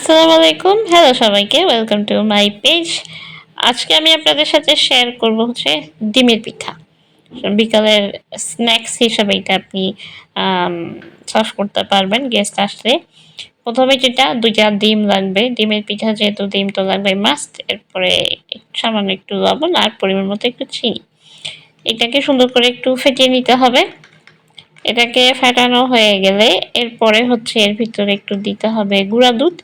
আসসালামু আলাইকুম। হ্যালো সবাইকে। Welcome to my page. আজকে আমি আপনাদের সাথে শেয়ার করব হচ্ছে ডিমের পিঠা। বিকালের স্ন্যাকস হিসেবে এটা আপনি আম সার্ভ করতে পারবেন গেস্ট আসলে। ১ম এ যেটা ২ টা ডিম লাগবে। ডিমের পিঠা যেহেতু ডিম তো লাগবেই মাস্ট। এরপরে সামান্য একটু লবণ আর পরিমাণ মতো একটু চিনি। এটাকে সুন্দর করে একটু ফেটিয়ে নিতে হবে। এটাকে ফেটানো হয়ে গেলে এরপরে হচ্ছে এর ভিতরে একটু দিতে হবে গুঁড়া দুধ।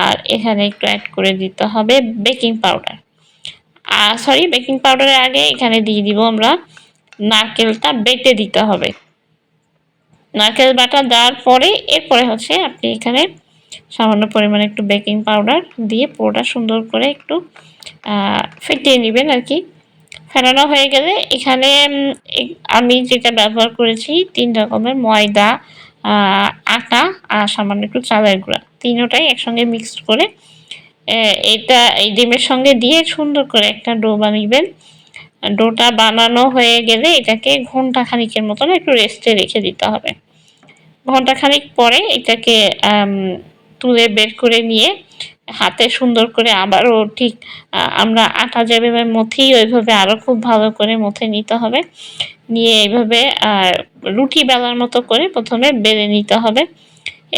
আর এখানে একটু অ্যাড করে দিতে হবে বেকিং পাউডার। সরি, বেকিং পাউডারের আগে এখানে দিয়ে দিব আমরা নারকেলটা বেটে দিতে হবে। নারকেল বাটা দেওয়ার পরে এরপরে হচ্ছে আপনি এখানে সামান্য পরিমাণে একটু বেকিং পাউডার দিয়ে পুরোটা সুন্দর করে একটু ফেটিয়ে নেবেন আর কি। ফেটানো হয়ে গেলে এখানে আমি যেটা ব্যবহার করেছি ৩ রকমের ময়দা, আটা আর সামান্য একটু চালের গুঁড়া। তিনোটাই একসঙ্গে মিক্সড করে এটা এই ডিমের সঙ্গে দিয়ে সুন্দর করে একটা ডো বানিয়েবেন। ডোটা বানানো হয়ে গেলে এটাকে ঘন্টা খানিকের মতন একটু রেস্টে রেখে দিতে হবে। ঘন্টা খানিক পরে এটাকে তুলে বের করে নিয়ে হাতে সুন্দর করে আবারও ঠিক আমরা আটা যেভাবে মথি ওইভাবে আরও খুব ভালো করে মথে নিতে হবে। নিয়ে এইভাবে রুটি বেলার মতো করে ১ম এ বেলে নিতে হবে।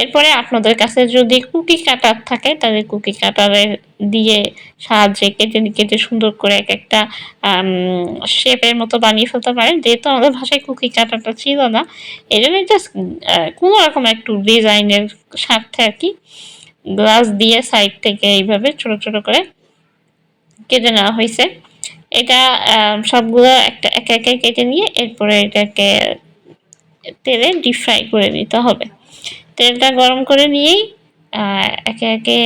এরপরে আপনাদের কাছে যদি কুকি কাটার থাকে তাহলে কুকি কাটারের দিয়ে সাহায্যে কেটে কেটে সুন্দর করে একেকটা শেপের মতো বানিয়ে ফেলতে পারেন। যেহেতু আমাদের বাসায় কুকি কাটারটা ছিল না, এজন্য জাস্ট কোনো রকম একটু ডিজাইনের স্বার্থে আরকি গ্লাস দিয়ে সাইড থেকে এইভাবে ছোট, ছোট করে কেটে নেওয়া হইছে। এটা সবগুলো একে, একে কেটে নিয়ে এরপরে এটাকে তেলে ডিপ ফ্রাই করে নিতে হবে। তেলটা গরম করে নিয়েই একে, একে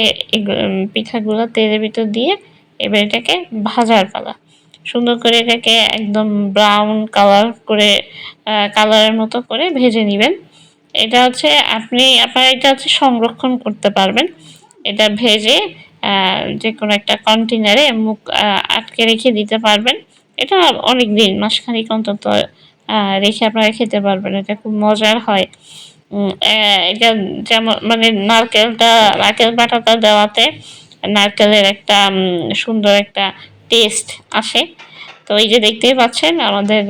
পিঠাগুলো তেলের ভিতর দিয়ে এবার এটাকে ভাজার পালা। সুন্দর করে এটাকে একদম ব্রাউন কালার করে কালারের মতো করে ভেজে নিবেন। এটা হচ্ছে আপনারা এটা হচ্ছে সংরক্ষণ করতে পারবেন। এটা ভেজে যেকোনো একটা কন্টেনারে মুখ আটকে রেখে দিতে পারবেন। এটা অনেকদিন মাসখানেক অন্তত রেখে আপনারা খেতে পারবেন। এটা খুব মজার হয়। এটা যেমন মানে নারকেল বাটাটা দেওয়াতে নারকেলের একটা সুন্দর একটা টেস্ট আসে। তো এই যে দেখতেই পাচ্ছেন আমাদের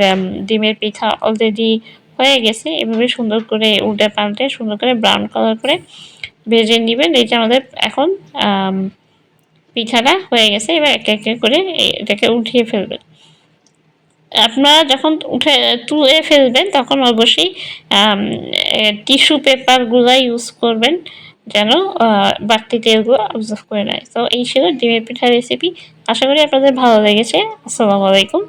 ডিমের পিঠা অলরেডি হয়ে গেছে। এভাবে সুন্দর করে উল্টে পাল্টে সুন্দর করে ব্রাউন কালার করে ভেজে নিবেন। এই যে আমাদের এখন পিঠাটা হয়ে গেছে। এবার একে, একে করে এটাকে উঠিয়ে ফেলবেন। আপনারা যখন তুলে ফেলবেন তখন অবশ্যই টিস্যু পেপারগুলা ইউজ করবেন যেন বাড়তি তেলগুলো অবজর্ভ করে নেয়। তো এই ছিল ডিমের পিঠার রেসিপি। আশা করি আপনাদের ভালো লেগেছে। আসসালামু আলাইকুম।